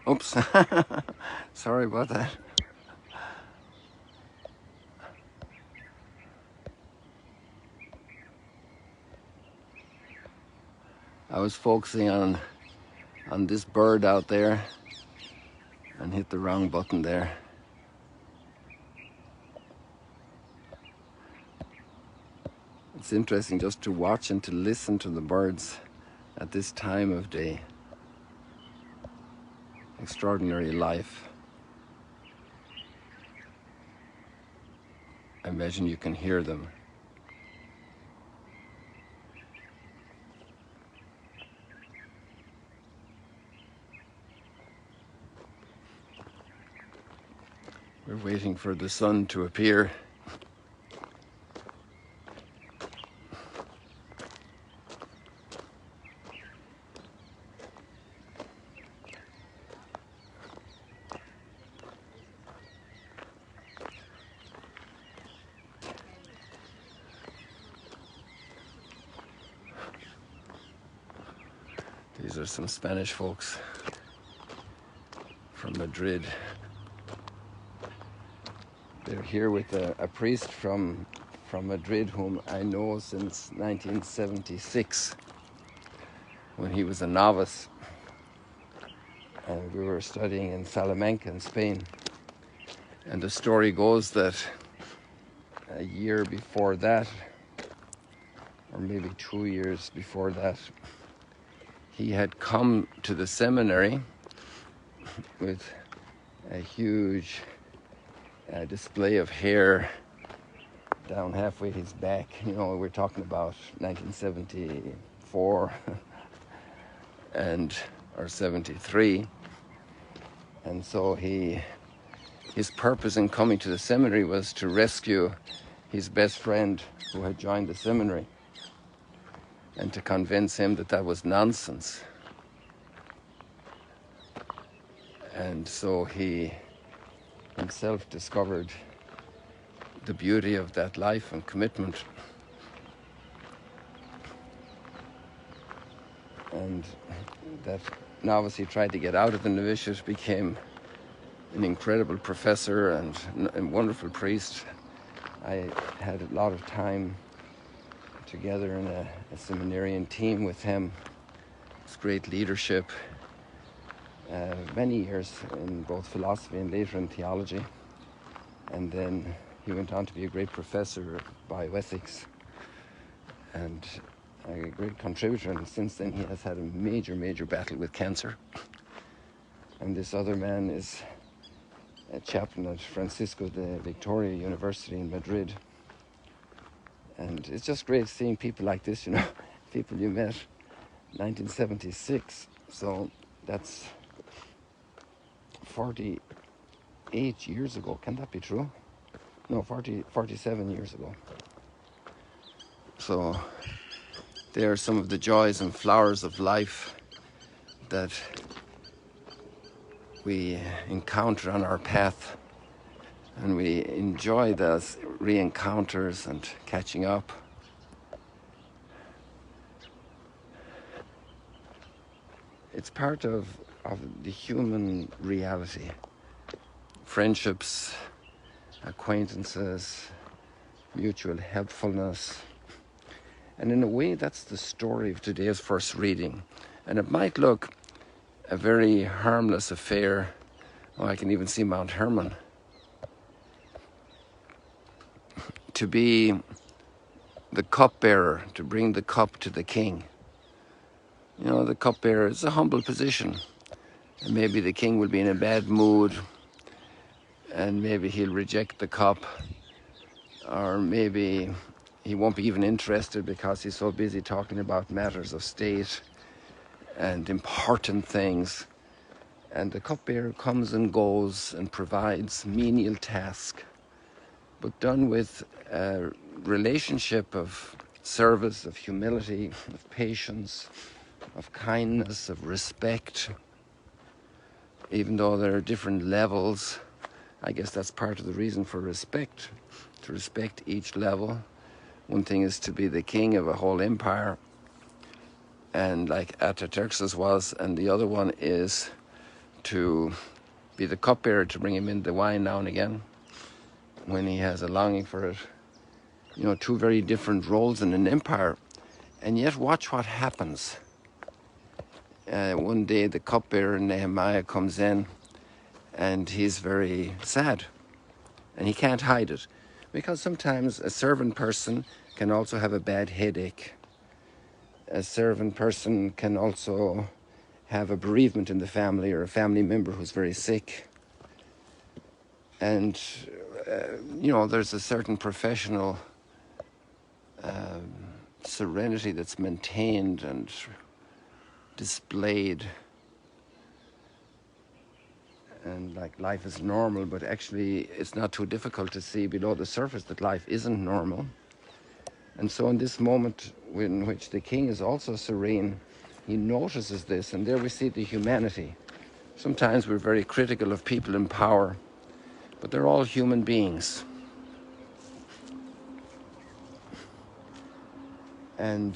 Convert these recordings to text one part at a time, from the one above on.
Oops. Sorry about that. I was focusing on this bird out there and hit the wrong button there. It's interesting just to watch and to listen to the birds at this time of day. Extraordinary life. I imagine you can hear them. We're waiting for the sun to appear. These are some Spanish folks from Madrid. They're here with a priest from Madrid whom I know since 1976 when he was a novice, and we were studying in Salamanca in Spain. And the story goes that a year before that, or maybe 2 years before that, he had come to the seminary with a huge display of hair down halfway his back. You know, we're talking about 1974 or 73. And so his purpose in coming to the seminary was to rescue his best friend who had joined the seminary and to convince him that that was nonsense. And so he himself discovered the beauty of that life and commitment. And that novice he tried to get out of the novitiate became an incredible professor and a wonderful priest. I had a lot of time together in a seminarian team with him. It's great leadership. Many years in both philosophy and later in theology. And then he went on to be a great professor of bioethics and a great contributor. And since then he has had a major battle with cancer. And this other man is a chaplain at Francisco de Victoria University in Madrid. And it's just great seeing people like this, you know, people you met 1976. So that's 48 years ago. Can that be true? No, 47 years ago. So they are some of the joys and flowers of life that we encounter on our path, and we enjoy those re-encounters and catching up. It's part of the human reality. Friendships, acquaintances, mutual helpfulness. And in a way, that's the story of today's first reading. And it might look a very harmless affair. Oh, I can even see Mount Hermon. To be the cupbearer, to bring the cup to the king. You know, the cupbearer is a humble position. And maybe the king will be in a bad mood, and maybe he'll reject the cup, or maybe he won't be even interested because he's so busy talking about matters of state and important things. And the cupbearer comes and goes and provides menial task, but done with a relationship of service, of humility, of patience, of kindness, of respect. Even though there are different levels, I guess that's part of the reason for respect, to respect each level. One thing is to be the king of a whole empire, and like Ataturk's was, and the other one is to be the cupbearer, to bring him in the wine now and again when he has a longing for it. You know, two very different roles in an empire. And yet watch what happens. One day the cupbearer Nehemiah comes in and he's very sad and he can't hide it, because sometimes a servant person can also have a bad headache. A servant person can also have a bereavement in the family, or a family member who's very sick. And, you know, there's a certain professional serenity that's maintained and displayed, and like life is normal, but actually it's not too difficult to see below the surface that life isn't normal. And so in this moment in which the king is also serene, he notices this, and there we see the humanity. Sometimes we're very critical of people in power, but they're all human beings. And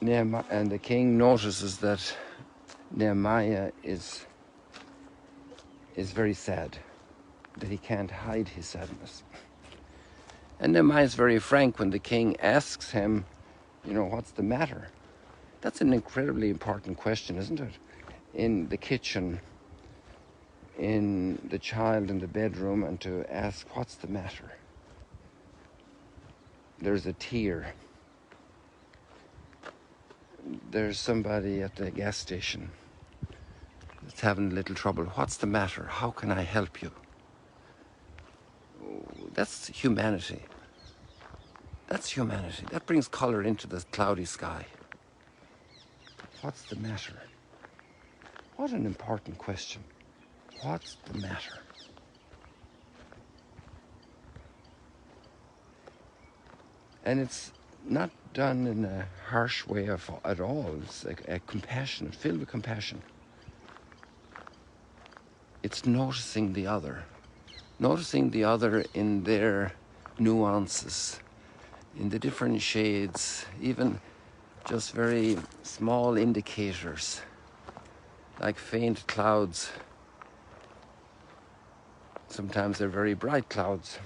the king notices that Nehemiah is very sad, that he can't hide his sadness. And Nehemiah is very frank when the king asks him, you know, what's the matter? That's an incredibly important question, isn't it? In the kitchen, in the child in the bedroom, and to ask, what's the matter? There's a tear. There's somebody at the gas station that's having a little trouble. What's the matter? How can I help you? That's humanity. That's humanity. That brings color into the cloudy sky. What's the matter? What an important question. What's the matter? And it's not done in a harsh way at all. It's like a compassion, filled with compassion. It's noticing the other in their nuances, in the different shades, even just very small indicators, like faint clouds. Sometimes they're very bright clouds.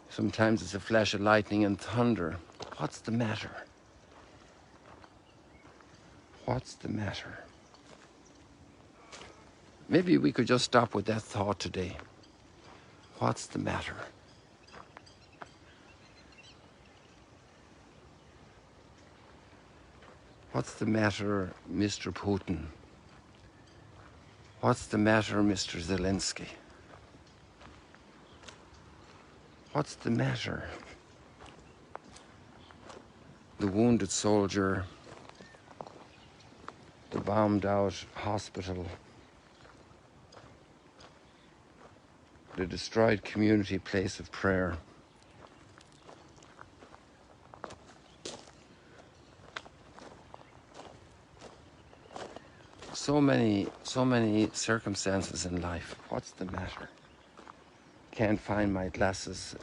Sometimes it's a flash of lightning and thunder. What's the matter? What's the matter? Maybe we could just stop with that thought today. What's the matter? What's the matter, Mr. Putin? What's the matter, Mr. Zelensky? What's the matter? The wounded soldier, the bombed out hospital, the destroyed community place of prayer. So many circumstances in life. What's the matter? Can't find my glasses.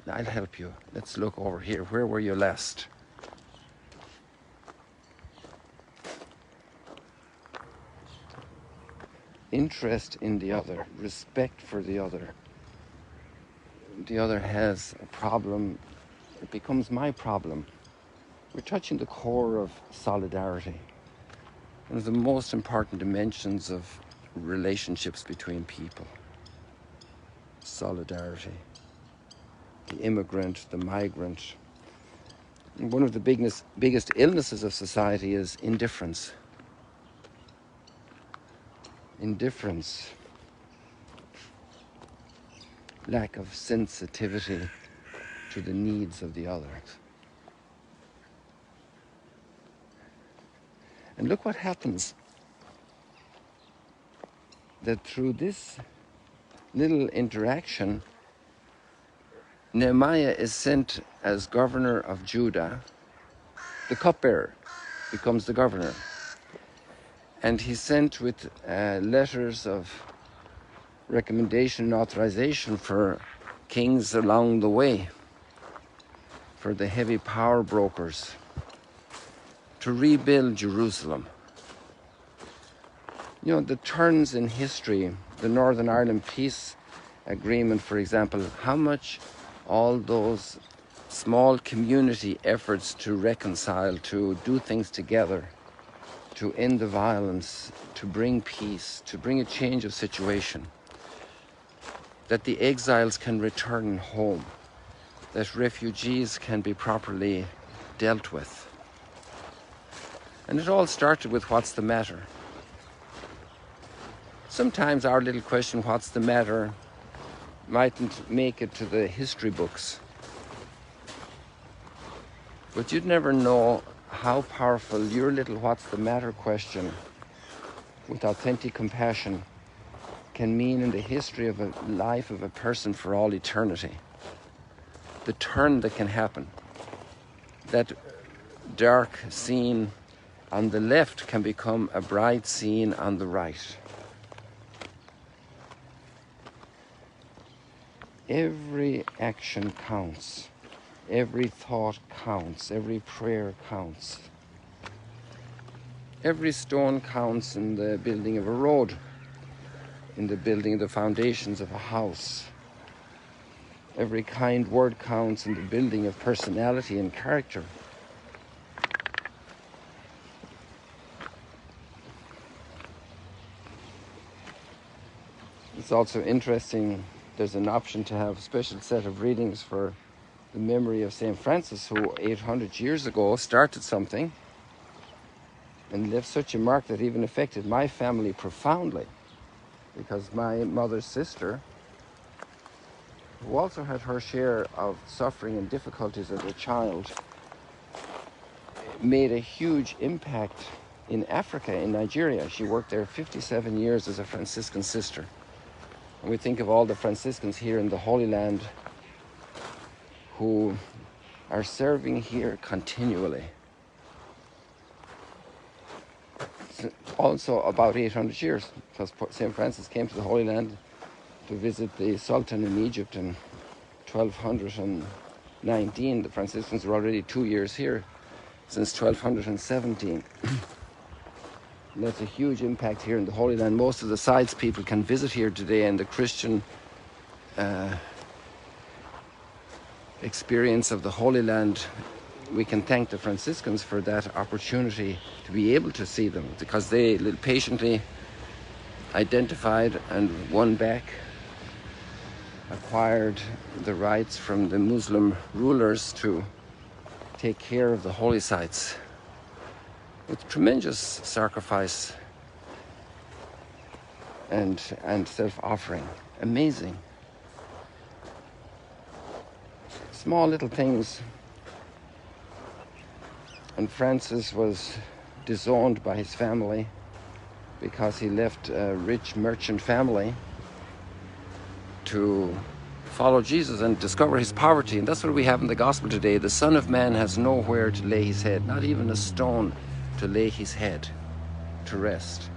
I'll help you. Let's look over here. Where were you last? Interest in the other, respect for the other. The other has a problem, it becomes my problem. We're touching the core of solidarity. One of the most important dimensions of relationships between people. Solidarity. The immigrant, the migrant. And one of the biggest illnesses of society is indifference. Indifference. Lack of sensitivity to the needs of the other. And look what happens. That through this little interaction, Nehemiah is sent as governor of Judah. The cupbearer becomes the governor. And he's sent with letters of recommendation and authorization for kings along the way, for the heavy power brokers, to rebuild Jerusalem. You know, the turns in history, the Northern Ireland Peace Agreement, for example, how much all those small community efforts to reconcile, to do things together, to end the violence, to bring peace, to bring a change of situation, that the exiles can return home, that refugees can be properly dealt with. And it all started with what's the matter. Sometimes our little question, what's the matter, mightn't make it to the history books. But you'd never know how powerful your little what's the matter question with authentic compassion can mean in the history of a life of a person for all eternity. The turn that can happen. That dark scene on the left can become a bright scene on the right. Every action counts. Every thought counts. Every prayer counts. Every stone counts in the building of a road, in the building of the foundations of a house. Every kind word counts in the building of personality and character. It's also interesting, there's an option to have a special set of readings for the memory of St. Francis, who 800 years ago started something and left such a mark that even affected my family profoundly, because my mother's sister, who also had her share of suffering and difficulties as a child, made a huge impact in Africa, in Nigeria. She worked there 57 years as a Franciscan sister. And we think of all the Franciscans here in the Holy Land who are serving here continually. Also about 800 years, because St. Francis came to the Holy Land to visit the Sultan in Egypt in 1219. The Franciscans were already 2 years here since 1217. And that's a huge impact here in the Holy Land. Most of the sites people can visit here today, and the Christian experience of the Holy Land, we can thank the Franciscans for that opportunity to be able to see them, because they patiently identified and won back, acquired the rights from the Muslim rulers to take care of the holy sites with tremendous sacrifice and self-offering. Amazing. Small little things. And Francis was disowned by his family because he left a rich merchant family to follow Jesus and discover his poverty. And that's what we have in the gospel today. The Son of Man has nowhere to lay his head, not even a stone to lay his head to rest.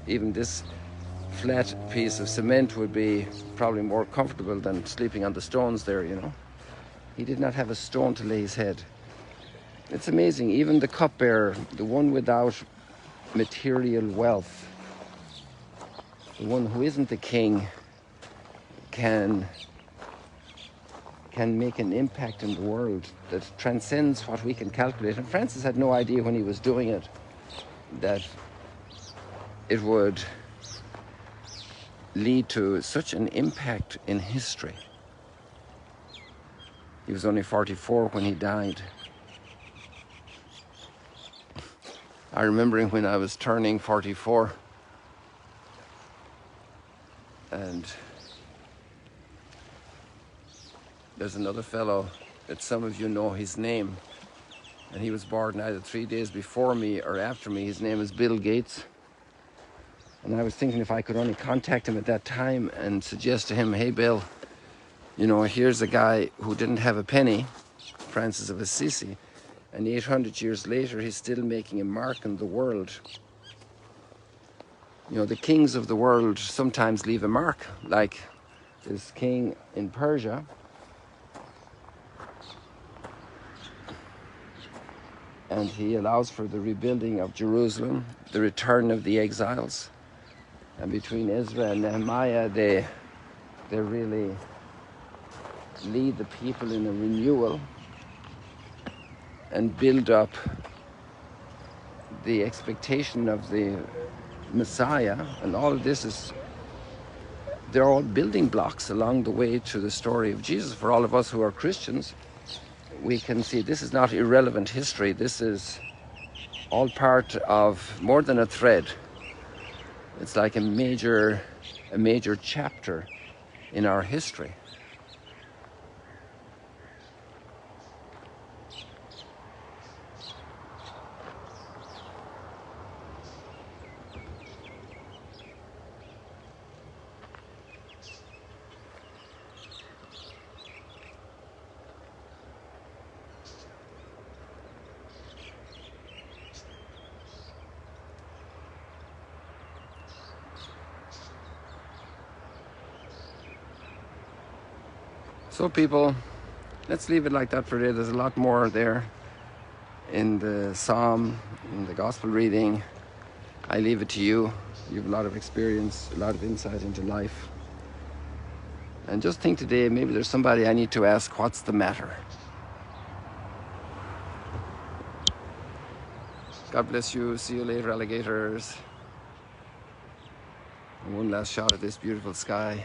Even this flat piece of cement would be probably more comfortable than sleeping on the stones there, you know. He did not have a stone to lay his head. It's amazing. Even the cupbearer, the one without material wealth, the one who isn't the king, can make an impact in the world that transcends what we can calculate. And Francis had no idea when he was doing it that it would lead to such an impact in history. He was only 44 when he died. I remember when I was turning 44, and there's another fellow that some of you know his name, and he was born either 3 days before me or after me. His name is Bill Gates. And I was thinking if I could only contact him at that time and suggest to him, hey Bill, you know, here's a guy who didn't have a penny, Francis of Assisi, and 800 years later he's still making a mark in the world. You know, the kings of the world sometimes leave a mark, like this king in Persia. and he allows for the rebuilding of Jerusalem, the return of the exiles. And between Ezra and Nehemiah, they really lead the people in a renewal and build up the expectation of the Messiah. And all of this is, they're all building blocks along the way to the story of Jesus. For all of us who are Christians, we can see this is not irrelevant history. This is all part of more than a thread. It's like a major chapter in our history. So people, let's leave it like that for today. There's a lot more there in the psalm, in the gospel reading. I leave it to you. You have a lot of experience, a lot of insight into life. And just think today, maybe there's somebody I need to ask, what's the matter? God bless you. See you later, alligators. And one last shot at this beautiful sky.